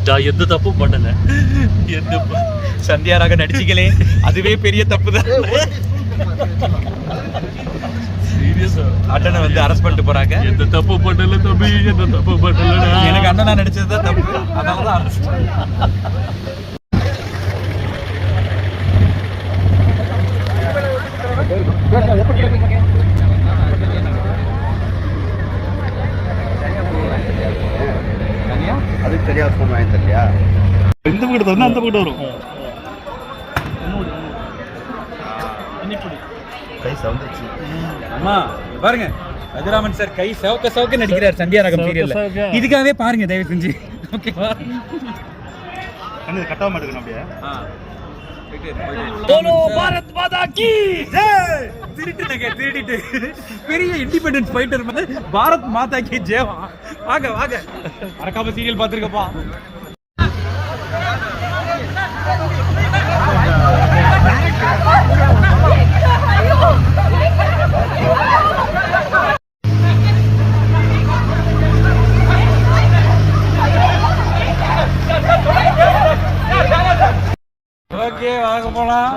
நான் எந்த தப்பும் பண்ணல. எந்த சந்தியாராக நடிச்சிக்கலே, அதுவே பெரிய தப்பு தான். சீரியஸா அண்ணனை வந்து அரெஸ்ட் பண்ணிட்டு போறாங்க. எந்த தப்பு பண்ணல தம்பி, எந்த தப்பு பண்ணல. எனக்கு அண்ணனா நடிச்சதுதான் தப்பு, அதனாலதான் அரெஸ்ட். அதுக்கு சரியா ஃபோன் வாங்கி தரலையா? இந்த பக்கத்து வந்து அந்த பக்கத்து வரும். கை சவுந்துச்சு. அம்மா பாருங்க, ரகுராமன் சார் கை சவுக்க நடிக்கிறார் சந்தியாராகம் சீரியல்ல. இதுக்காகவே பாருங்க தயவு செஞ்சு. ஓகேவா? கண்ணு கட்டாம மாட்டேங்க அப்படியே. போலோ பாரத் மாதா கி ஜெய். திருடிட்டு பெரிய இண்டிபெண்டன்ஸ் ஃபைட்டர் வந்து பாரத் மாதா கி ஜெய். வாங்க வாங்க, மறக்காம சீரியல் பாத்துருக்கப்பா. ஓகே வாங்க போலாம்.